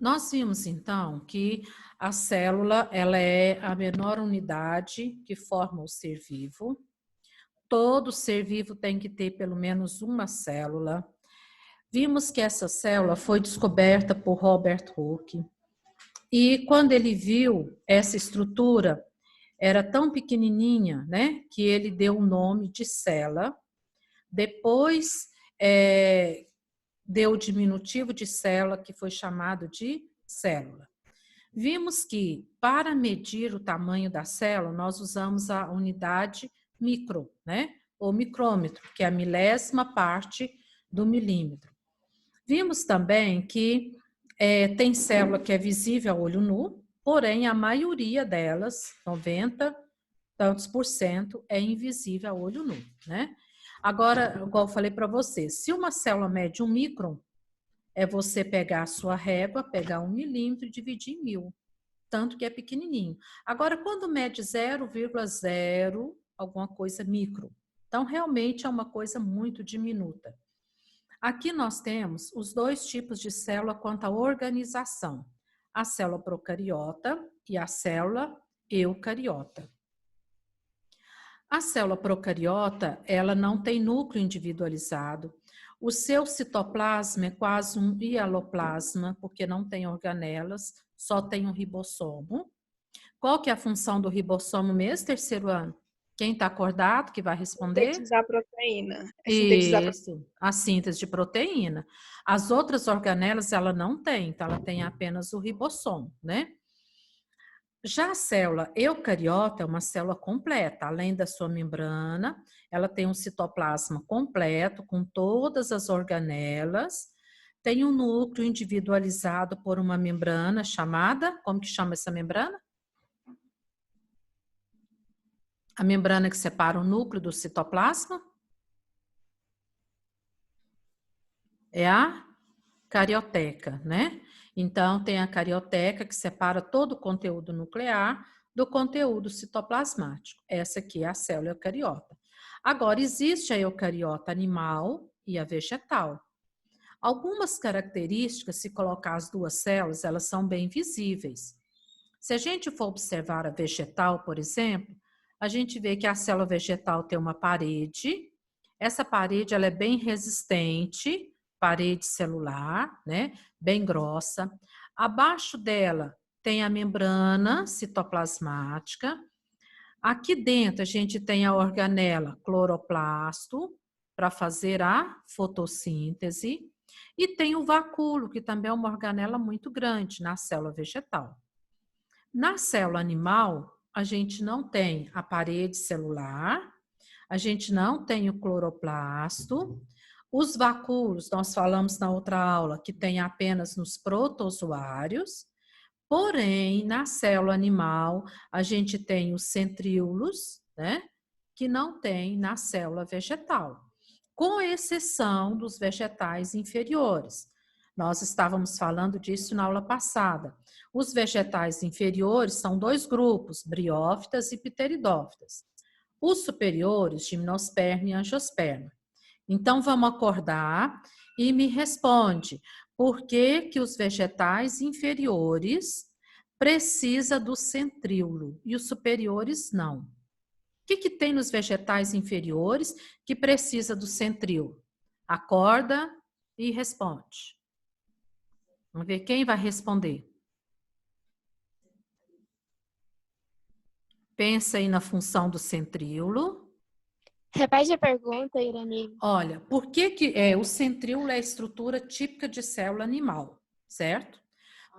Nós vimos, então, que a célula ela é a menor unidade que forma o ser vivo. Todo ser vivo tem que ter pelo menos uma célula. Vimos que essa célula foi descoberta por Robert Hooke. E quando ele viu essa estrutura, era tão pequenininha, né, que ele deu o nome de célula. Depois, deu o diminutivo de célula, que foi chamado de célula. Vimos que, para medir o tamanho da célula, nós usamos a unidade micro, né? Ou micrômetro, que é a milésima parte do milímetro. Vimos também que tem célula que é visível a olho nu, porém a maioria delas, 90 tantos por cento, é invisível a olho nu, né? Agora, igual eu falei para você, se uma célula mede 1 micron, é você pegar a sua régua, pegar 1 milímetro e dividir em 1000, tanto que é pequenininho. Agora, quando mede 0,0 alguma coisa micro, então realmente é uma coisa muito diminuta. Aqui nós temos os dois tipos de célula quanto à organização, a célula procariota e a célula eucariota. A célula procariota, ela não tem núcleo individualizado. O seu citoplasma é quase um hialoplasma, porque não tem organelas, só tem um ribossomo. Qual que é a função do ribossomo mesmo, terceiro ano? Quem está acordado que vai responder? Sintetizar proteína. Isso, a síntese de proteína. As outras organelas ela não tem, então ela tem apenas o ribossomo, né? Já a célula eucariota é uma célula completa, além da sua membrana, ela tem um citoplasma completo, com todas as organelas, tem um núcleo individualizado por uma membrana chamada, como que chama essa membrana? A membrana que separa o núcleo do citoplasma? É a carioteca, né? Então, tem a carioteca que separa todo o conteúdo nuclear do conteúdo citoplasmático. Essa aqui é a célula eucariota. Agora, existe a eucariota animal e a vegetal. Algumas características, se colocar as duas células, elas são bem visíveis. Se a gente for observar a vegetal, por exemplo, a gente vê que a célula vegetal tem uma parede. Essa parede ela é bem resistente, parede celular, né? Bem grossa. Abaixo dela tem a membrana citoplasmática. Aqui dentro a gente tem a organela cloroplasto para fazer a fotossíntese e tem o vacúolo, que também é uma organela muito grande na célula vegetal. Na célula animal, a gente não tem a parede celular, a gente não tem o cloroplasto. Os vacúolos, nós falamos na outra aula, que tem apenas nos protozoários. Porém, na célula animal, a gente tem os centríolos, né? Que não tem na célula vegetal, com exceção dos vegetais inferiores. Nós estávamos falando disso na aula passada. Os vegetais inferiores são dois grupos, briófitas e pteridófitas. Os superiores, gimnosperma e angiosperma. Então, vamos acordar e me responde, por que que os vegetais inferiores precisa do centríolo e os superiores não? O que que tem nos vegetais inferiores que precisa do centríolo? Acorda e responde. Vamos ver quem vai responder. Pensa aí na função do centríolo. Repete a pergunta, Irani. Olha, por que que o centríolo é a estrutura típica de célula animal, certo?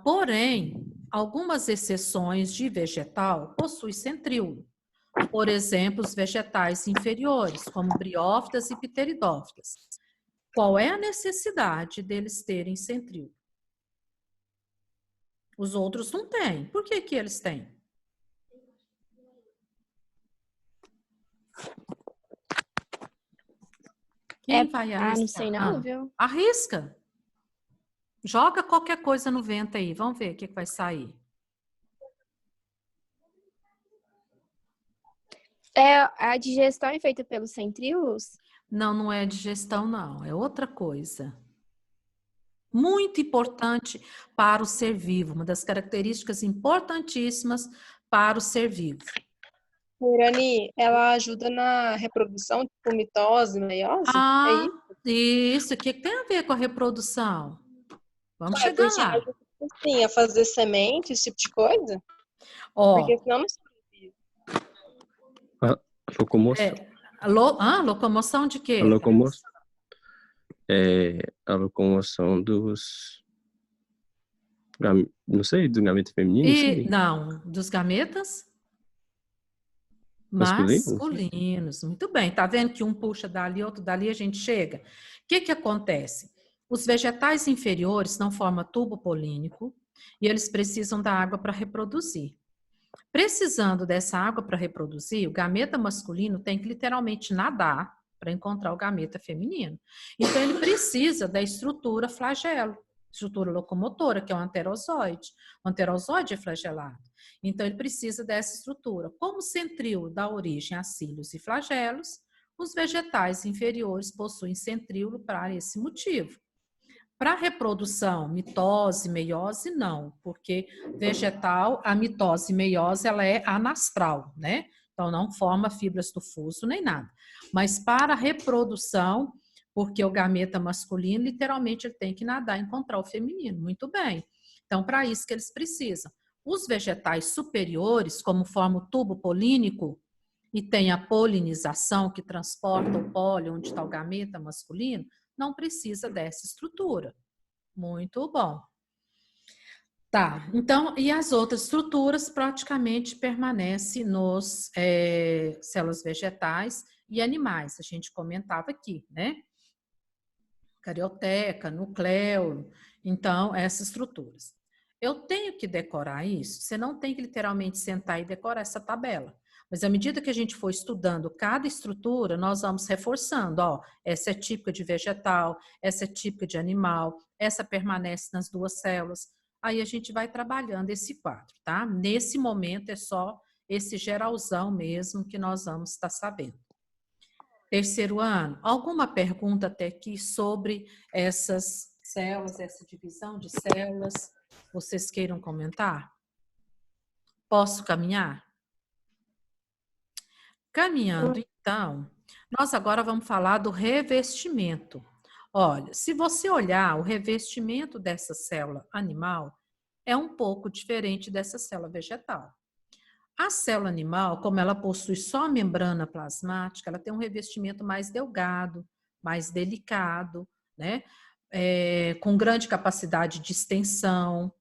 Porém, algumas exceções de vegetal possuem centríolo. Por exemplo, os vegetais inferiores, como briófitas e pteridófitas. Qual é a necessidade deles terem centríolo? Os outros não têm. Por que que eles têm? Quem vai arriscar? Não sei não, viu? Arrisca. Joga qualquer coisa no vento aí. Vamos ver o que vai sair. A digestão é feita pelos centríolos? Não, não é digestão, não. É outra coisa. Muito importante para o ser vivo, uma das características importantíssimas para o ser vivo. Irani, ela ajuda na reprodução, tipo mitose, meiose? É Ah, isso? isso. O que tem a ver com a reprodução? Vamos É chegar porque ela lá. ajuda, assim, a fazer semente, esse tipo de coisa? Porque Ó, senão não sobrevive. A locomoção. locomoção de A quê? locomoção. A locomoção não sei, do gameta feminino, não sei. Não, dos gametas Masculino? masculinos. Muito bem. Tá vendo que um puxa dali, outro dali, a gente chega? O que que acontece? Os vegetais inferiores não formam tubo polínico e eles precisam da água para reproduzir. Precisando dessa água para reproduzir, o gameta masculino tem que literalmente nadar para encontrar o gameta feminino. Então, ele precisa da estrutura flagelo, estrutura locomotora, que é o anterozoide. O anterozoide é flagelado. Então, ele precisa dessa estrutura. Como o centríolo dá origem a cílios e flagelos, os vegetais inferiores possuem centríolo para esse motivo. Para reprodução, mitose, meiose, não, porque vegetal, a mitose e meiose, ela é anastral, né? Então, não forma fibras do fuso nem nada. Mas para reprodução, porque o gameta masculino, literalmente, ele tem que nadar e encontrar o feminino. Muito bem. Então, para isso que eles precisam. Os vegetais superiores, como forma o tubo polínico, e tem a polinização, que transporta o pólen, onde está o gameta masculino, não precisa dessa estrutura. Muito bom. Tá, então, e as outras estruturas praticamente permanecem nos células vegetais e animais. A gente comentava aqui, né? Carioteca, nucleolo, então, essas estruturas. Eu tenho que decorar isso? Você não tem que literalmente sentar e decorar essa tabela. Mas à medida que a gente for estudando cada estrutura, nós vamos reforçando, ó, essa é típica de vegetal, essa é típica de animal, essa permanece nas duas células. Aí a gente vai trabalhando esse quadro, tá? Nesse momento é só esse geralzão mesmo que nós vamos estar sabendo. Terceiro ano, alguma pergunta até aqui sobre essas células, essa divisão de células? Vocês queiram comentar? Posso caminhar? Caminhando, então, nós agora vamos falar do revestimento. Olha, se você olhar, o revestimento dessa célula animal é um pouco diferente dessa célula vegetal. A célula animal, como ela possui só a membrana plasmática, ela tem um revestimento mais delgado, mais delicado, né? Com grande capacidade de extensão.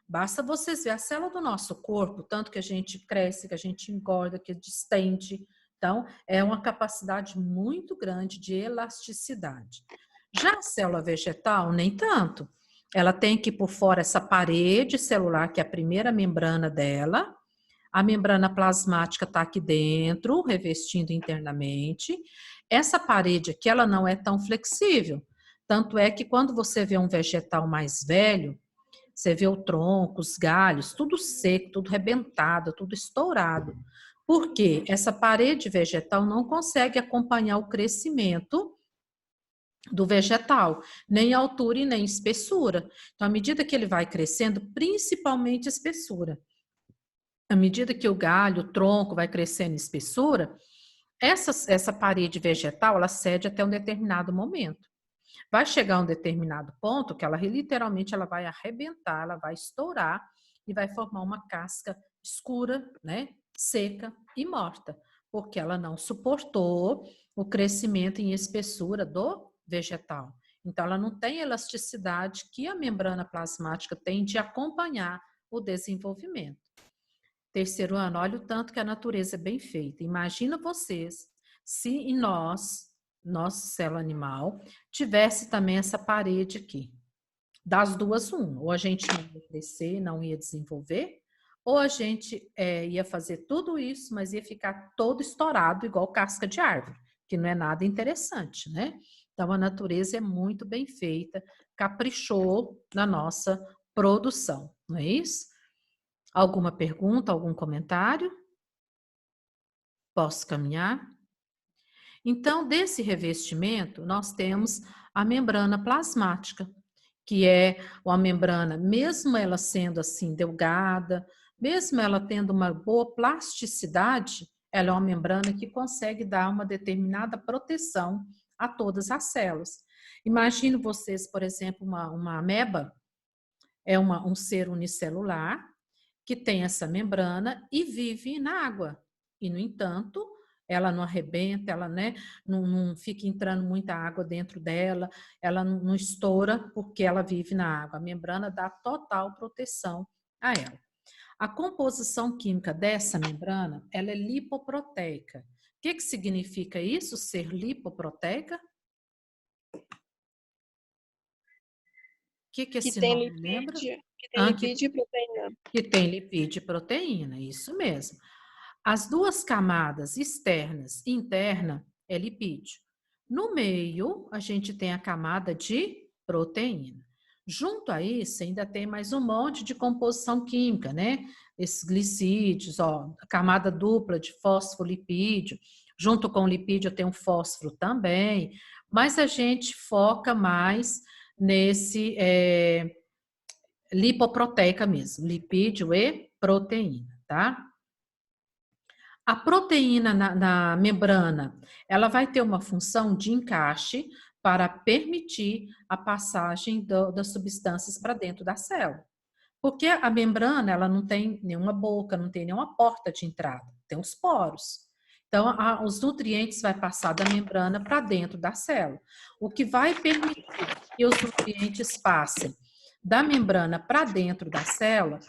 Basta vocês verem a célula do nosso corpo, tanto que a gente cresce, que a gente engorda, que distende. Então, é uma capacidade muito grande de elasticidade. Já a célula vegetal, nem tanto. Ela tem que por fora essa parede celular, que é a primeira membrana dela. A membrana plasmática está aqui dentro, revestindo internamente. Essa parede aqui, ela não é tão flexível. Tanto é que quando você vê um vegetal mais velho, você vê o tronco, os galhos, tudo seco, tudo rebentado, tudo estourado. Por quê? Essa parede vegetal não consegue acompanhar o crescimento do vegetal, nem altura e nem espessura. Então, à medida que ele vai crescendo, principalmente espessura, à medida que o galho, o tronco vai crescendo em espessura, essa parede vegetal, ela cede até um determinado momento. Vai chegar um determinado ponto que ela literalmente ela vai arrebentar, ela vai estourar e vai formar uma casca escura, né, seca e morta, porque ela não suportou o crescimento em espessura do vegetal. Então, ela não tem elasticidade que a membrana plasmática tem de acompanhar o desenvolvimento. Terceiro ano, olha o tanto que a natureza é bem feita. Imagina vocês se em nossa célula animal, tivesse também essa parede aqui. Das duas, uma. Ou a gente não ia crescer, não ia desenvolver, ou a gente ia fazer tudo isso, mas ia ficar todo estourado, igual casca de árvore, que não é nada interessante, né? Então, a natureza é muito bem feita, caprichou na nossa produção, não é isso? Alguma pergunta, algum comentário? Posso caminhar? Então, desse revestimento, nós temos a membrana plasmática, que é uma membrana, mesmo ela sendo assim delgada, mesmo ela tendo uma boa plasticidade, ela é uma membrana que consegue dar uma determinada proteção a todas as células. Imagine vocês, por exemplo, uma ameba, é um ser unicelular que tem essa membrana e vive na água. E, no entanto, ela não arrebenta, ela, né, não fica entrando muita água dentro dela, ela não estoura porque ela vive na água. A membrana dá total proteção a ela. A composição química dessa membrana, ela é lipoproteica. O que significa isso, ser lipoproteica? O que esse nome lembra? Que tem lipídio e proteína. Que tem lipídio e proteína, isso mesmo. As duas camadas externas e interna é lipídio. No meio, a gente tem a camada de proteína. Junto a isso, ainda tem mais um monte de composição química, né? Esses glicídios, ó, a camada dupla de fosfolipídio. Junto com o lipídio tem um fósforo também, mas a gente foca mais nesse lipoproteica mesmo, lipídio e proteína, tá? A proteína na membrana, ela vai ter uma função de encaixe para permitir a passagem das substâncias para dentro da célula. Porque a membrana, ela não tem nenhuma boca, não tem nenhuma porta de entrada, tem os poros. Então, os nutrientes vão passar da membrana para dentro da célula. O que vai permitir que os nutrientes passem da membrana para dentro da célula,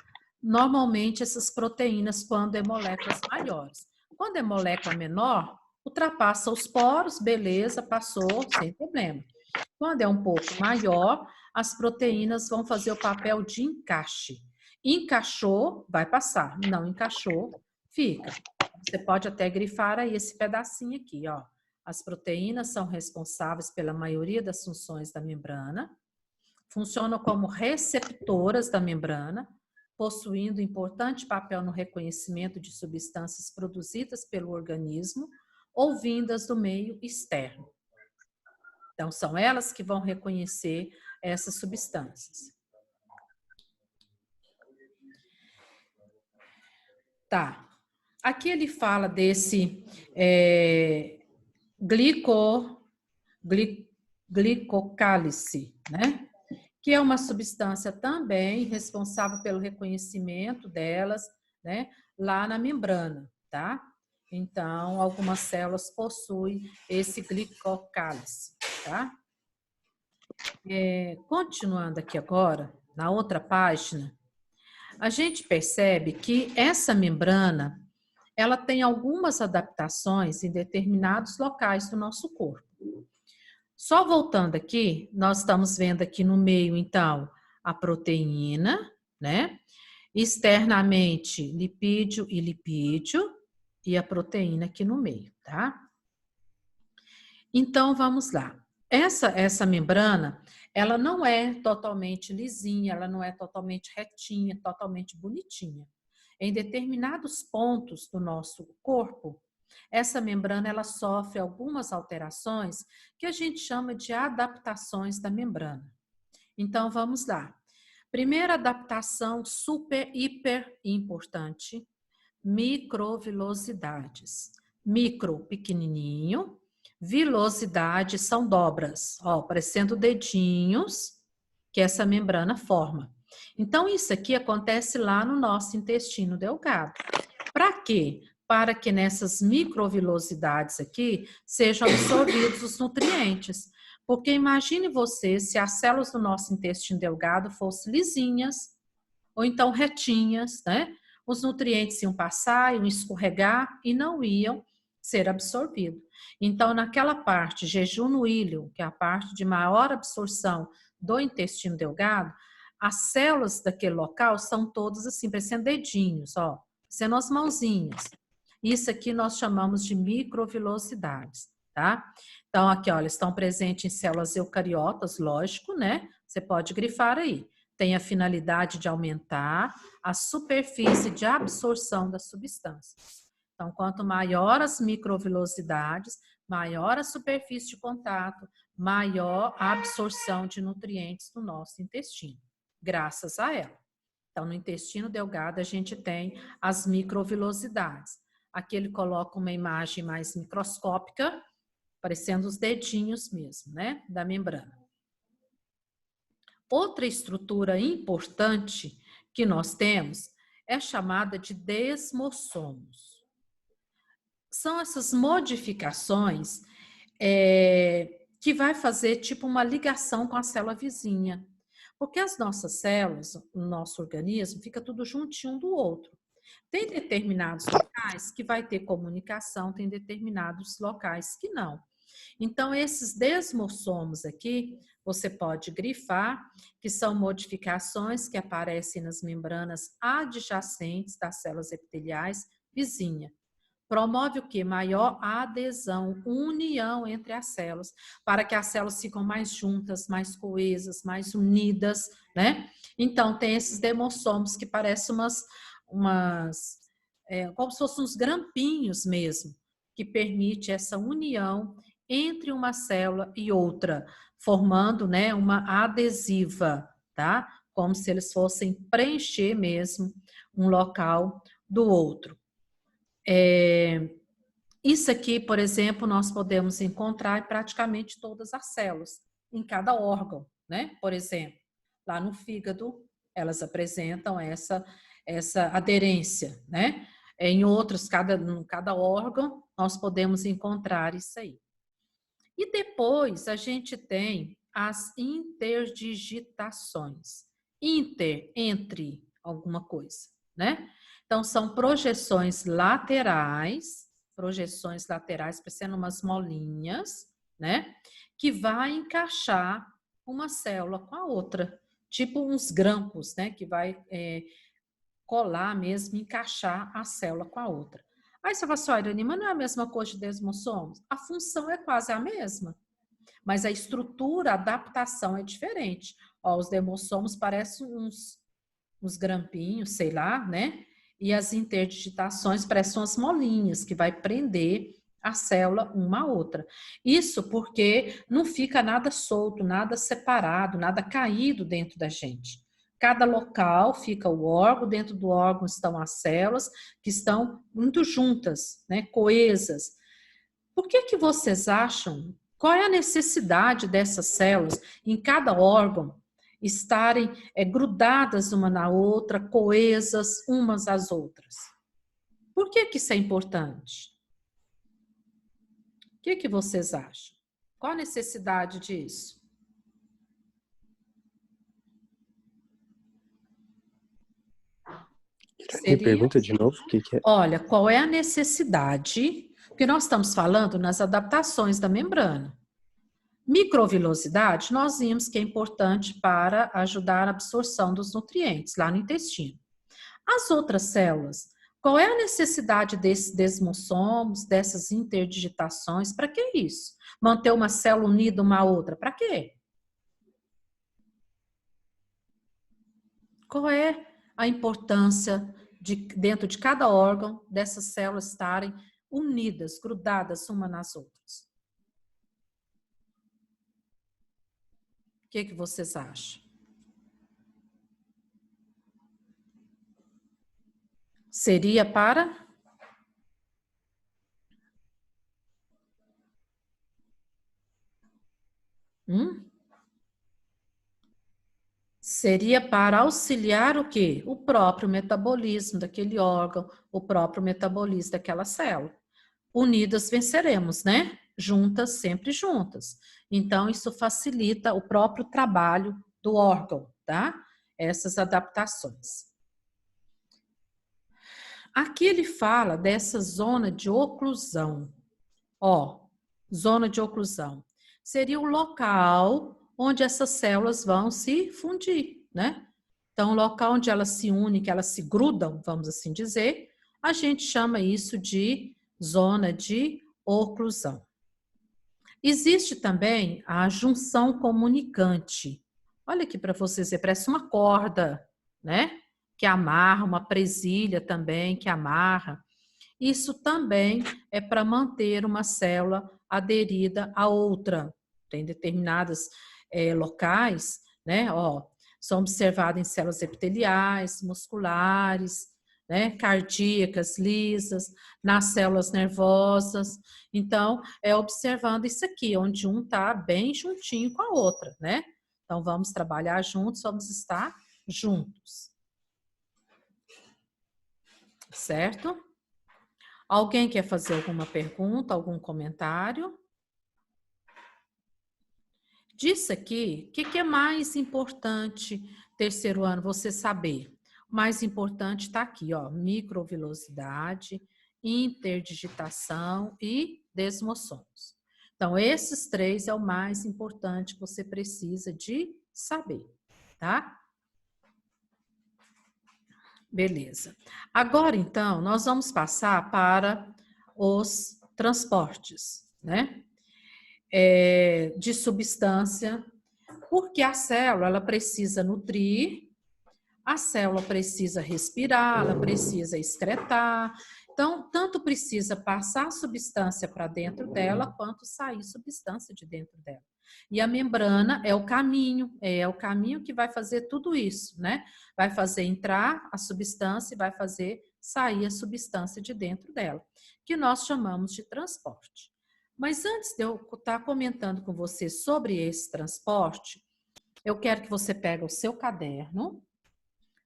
normalmente essas proteínas, quando é moléculas maiores. Quando é molécula menor, ultrapassa os poros, beleza, passou, sem problema. Quando é um pouco maior, as proteínas vão fazer o papel de encaixe. Encaixou, vai passar. Não encaixou, fica. Você pode até grifar aí esse pedacinho aqui, ó. As proteínas são responsáveis pela maioria das funções da membrana, funcionam como receptoras da membrana, possuindo importante papel no reconhecimento de substâncias produzidas pelo organismo ou vindas do meio externo. Então, são elas que vão reconhecer essas substâncias. Tá. Aqui ele fala desse glicocálice, né? Que é uma substância também responsável pelo reconhecimento delas, né? Lá na membrana, tá? Então, algumas células possuem esse glicocálice, tá? Continuando aqui agora, na outra página, a gente percebe que essa membrana, ela tem algumas adaptações em determinados locais do nosso corpo. Só voltando aqui, nós estamos vendo aqui no meio, então, a proteína, né? Externamente, lipídio e lipídio, e a proteína aqui no meio, tá? Então, vamos lá. Essa membrana, ela não é totalmente lisinha, ela não é totalmente retinha, totalmente bonitinha. Em determinados pontos do nosso corpo, essa membrana ela sofre algumas alterações que a gente chama de adaptações da membrana. Então, vamos lá. Primeira adaptação super, hiper importante, microvilosidades. Micro, pequenininho, vilosidade são dobras, ó, parecendo dedinhos que essa membrana forma. Então, isso aqui acontece lá no nosso intestino delgado. Para quê? Para que nessas microvilosidades aqui sejam absorvidos os nutrientes. Porque imagine você se as células do nosso intestino delgado fossem lisinhas ou então retinhas, né? Os nutrientes iam passar, iam escorregar e não iam ser absorvidos. Então, naquela parte, jejum ilho, que é a parte de maior absorção do intestino delgado, as células daquele local são todas assim, parecendo dedinhos, ó, sendo as mãozinhas. Isso aqui nós chamamos de microvilosidades, tá? Então, aqui, olha, estão presentes em células eucariotas, lógico, né? Você pode grifar aí. Tem a finalidade de aumentar a superfície de absorção das substâncias. Então, quanto maior as microvilosidades, maior a superfície de contato, maior a absorção de nutrientes no nosso intestino, graças a ela. Então, no intestino delgado, a gente tem as microvilosidades. Aqui ele coloca uma imagem mais microscópica, parecendo os dedinhos mesmo, né, da membrana. Outra estrutura importante que nós temos é chamada de desmossomos. São essas modificações que vai fazer tipo uma ligação com a célula vizinha. Porque as nossas células, o nosso organismo, fica tudo juntinho um do outro. Tem determinados locais que vai ter comunicação, tem determinados locais que não. Então, esses desmossomos aqui, você pode grifar, que são modificações que aparecem nas membranas adjacentes das células epiteliais vizinha. Promove o quê? Maior adesão, união entre as células, para que as células ficam mais juntas, mais coesas, mais unidas, né? Então, tem esses desmossomos que parecem como se fossem uns grampinhos mesmo, que permite essa união entre uma célula e outra, formando, né, uma adesiva, tá? Como se eles fossem preencher mesmo um local do outro. Isso aqui, por exemplo, nós podemos encontrar em praticamente todas as células, em cada órgão, né? Por exemplo, lá no fígado, elas apresentam essa aderência, né? Em outros, cada órgão, nós podemos encontrar isso aí. E depois a gente tem as interdigitações. Entre alguma coisa, né? Então, são projeções laterais parecendo umas molinhas, né? Que vai encaixar uma célula com a outra. Tipo uns grampos, né? Que vai colar mesmo, encaixar a célula com a outra. Aí você fala assim, Irani, mas não é a mesma coisa de desmossomos? A função é quase a mesma, mas a estrutura, a adaptação é diferente. Ó, os desmossomos parecem uns grampinhos, sei lá, né? E as interdigitações parecem umas molinhas que vai prender a célula uma à outra. Isso porque não fica nada solto, nada separado, nada caído dentro da gente. Cada local fica o órgão, dentro do órgão estão as células que estão muito juntas, né, coesas. Por que vocês acham? Qual é a necessidade dessas células em cada órgão estarem grudadas uma na outra, coesas umas às outras? Por que isso é importante? O que vocês acham? Qual a necessidade disso? Me pergunta de novo o que é. Olha, qual é a necessidade? Porque nós estamos falando nas adaptações da membrana. Microvilosidade, nós vimos que é importante para ajudar a absorção dos nutrientes lá no intestino. As outras células, qual é a necessidade desses desmossomos, dessas interdigitações? Para que isso? Manter uma célula unida uma à outra? Para quê? Qual é a importância dentro de cada órgão dessas células estarem unidas, grudadas uma nas outras? O que vocês acham? Seria para? Seria para auxiliar o quê? O próprio metabolismo daquele órgão, o próprio metabolismo daquela célula. Unidas venceremos, né? Juntas, sempre juntas. Então, isso facilita o próprio trabalho do órgão, tá? Essas adaptações. Aqui ele fala dessa zona de oclusão. Ó, zona de oclusão. Seria o local onde essas células vão se fundir, né? Então, o local onde elas se unem, que elas se grudam, vamos assim dizer, a gente chama isso de zona de oclusão. Existe também a junção comunicante. Olha aqui para vocês verem, parece uma corda, né? Que amarra, uma presilha também que amarra. Isso também é para manter uma célula aderida à outra. Tem determinadas locais, né? Ó, são observados em células epiteliais, musculares, né? Cardíacas, lisas, nas células nervosas. Então, é observando isso aqui, onde um está bem juntinho com a outra, né? Então, vamos trabalhar juntos, vamos estar juntos. Certo? Alguém quer fazer alguma pergunta, algum comentário? Disso aqui, o que é mais importante, terceiro ano, você saber? O mais importante está aqui, ó, microvilosidade, interdigitação e desmossomos. Então, esses três é o mais importante que você precisa de saber, tá? Beleza. Agora, então, nós vamos passar para os transportes, né? De substância, porque a célula ela precisa nutrir, a célula precisa respirar, ela precisa excretar. Então, tanto precisa passar substância para dentro dela, quanto sair substância de dentro dela. E a membrana é o caminho que vai fazer tudo isso, né? Vai fazer entrar a substância e vai fazer sair a substância de dentro dela, que nós chamamos de transporte. Mas antes de eu estar comentando com você sobre esse transporte, eu quero que você pegue o seu caderno,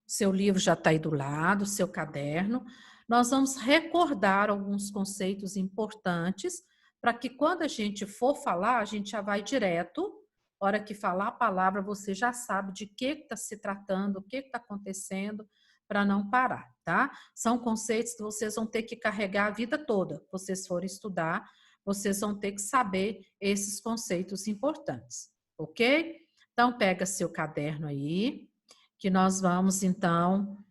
seu livro já está aí do lado, seu caderno. Nós vamos recordar alguns conceitos importantes para que quando a gente for falar, a gente já vai direto. Hora que falar a palavra, você já sabe de que está se tratando, o que está acontecendo, para não parar, tá? São conceitos que vocês vão ter que carregar a vida toda. Vocês forem estudar, vocês vão ter que saber esses conceitos importantes, ok? Então, pega seu caderno aí, que nós vamos, então,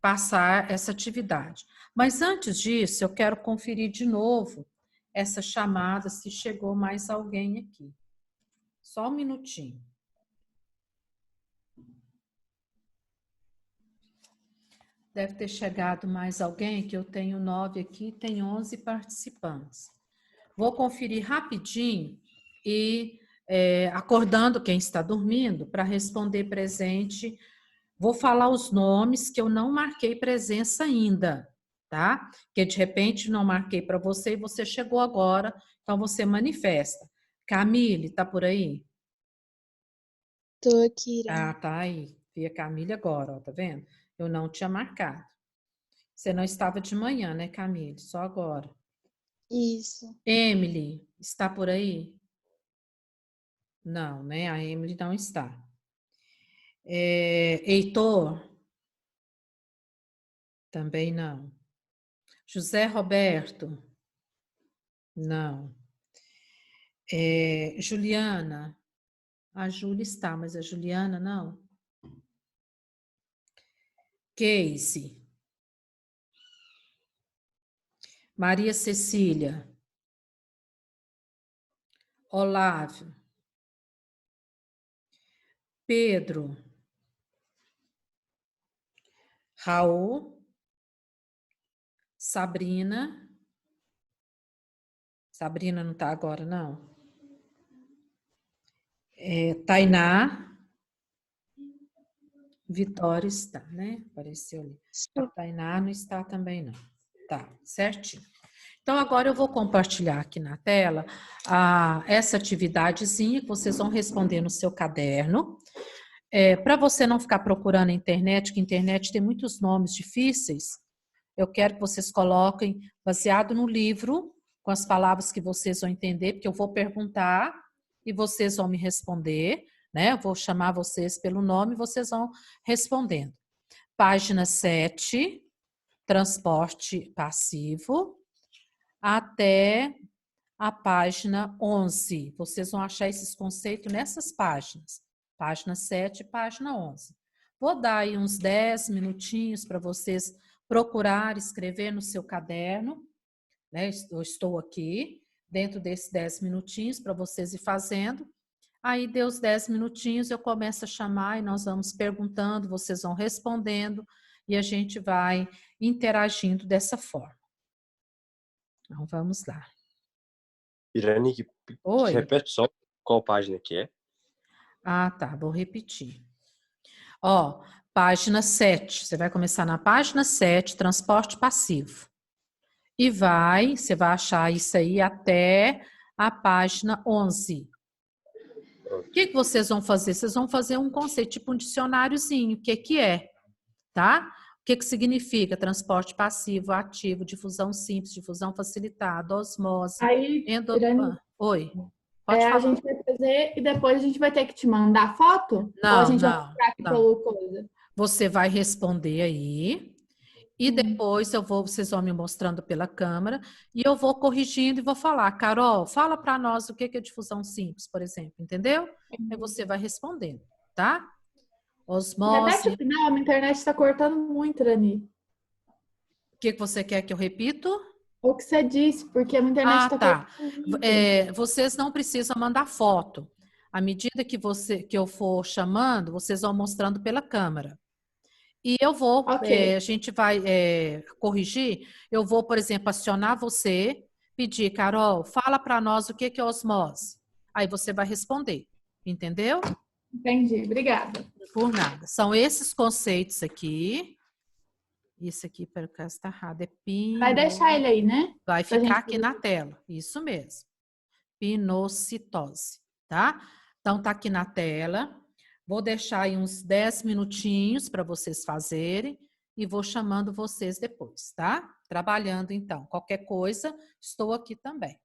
passar essa atividade. Mas antes disso, eu quero conferir de novo essa chamada, se chegou mais alguém aqui. Só um minutinho. Deve ter chegado mais alguém, que eu tenho 9 aqui, tem 11 participantes. Vou conferir rapidinho e acordando quem está dormindo para responder presente. Vou falar os nomes que eu não marquei presença ainda, tá? Que de repente não marquei para você e você chegou agora, então você manifesta. Camille, tá por aí? Tô aqui, Irene. Ah, tá aí. Vi a Camille agora, ó, tá vendo? Eu não tinha marcado. Você não estava de manhã, né, Camille? Só agora. Isso. Emily, está por aí? Não, né? A Emily não está. Heitor? Também não. José Roberto? Não. Juliana? A Júlia está, mas a Juliana não. Casey? Maria Cecília? Olávio? Pedro? Raul? Sabrina? Sabrina não está agora, não. Tainá? Vitória está, né? Apareceu ali. A Tainá não está também, não. Tá, certinho. Então, agora eu vou compartilhar aqui na tela essa atividadezinha que vocês vão responder no seu caderno. Para você não ficar procurando na internet, que a internet tem muitos nomes difíceis, eu quero que vocês coloquem baseado no livro, com as palavras que vocês vão entender, porque eu vou perguntar e vocês vão me responder, né? Eu vou chamar vocês pelo nome e vocês vão respondendo. Página 7, transporte passivo, até a página 11. Vocês vão achar esses conceitos nessas páginas. Página 7 e página 11. Vou dar aí uns 10 minutinhos para vocês procurar escrever no seu caderno, né? Eu estou aqui, dentro desses 10 minutinhos para vocês ir fazendo. Aí deu os 10 minutinhos, eu começo a chamar e nós vamos perguntando, vocês vão respondendo e a gente vai interagindo dessa forma. Então, vamos lá. Irani, Oi. repete só qual página que é. Ah, tá. Vou repetir. Ó, página 7. Você vai começar na página 7, transporte passivo. E você vai achar isso aí até a página 11. O que vocês vão fazer? Vocês vão fazer um conceito, tipo um dicionáriozinho. O que é, tá? O que significa transporte passivo, ativo, difusão simples, difusão facilitada, osmose, Aí, Irani, Oi, pode a falar. gente vai fazer e depois a gente vai ter que te mandar foto? Ou a gente vai mostrar aqui pelo coisa? Você vai responder aí e depois vocês vão me mostrando pela câmera e eu vou corrigindo e vou falar, Carol, fala para nós o que é difusão simples, por exemplo, entendeu? Aí você vai respondendo, tá? Osmose. Repete o final, a minha internet está cortando muito, Irani. O que você quer que eu repita? O que você disse, porque a minha internet está tá. cortando muito. Vocês não precisam mandar foto. À medida que eu for chamando, vocês vão mostrando pela câmera. E eu vou, Ok. a gente vai corrigir. Eu vou, por exemplo, acionar você, pedir, Carol, fala para nós o que é osmose. Aí você vai responder, entendeu? Entendi, obrigada. Por nada. São esses conceitos aqui. Isso aqui, pelo caso, está errado. É Vai deixar ele aí, né? Vai Pra ficar gente aqui na tela. Isso mesmo. Pinocitose, tá? Então, tá aqui na tela. Vou deixar aí uns 10 minutinhos para vocês fazerem e vou chamando vocês depois, tá? Trabalhando, então. Qualquer coisa, estou aqui também.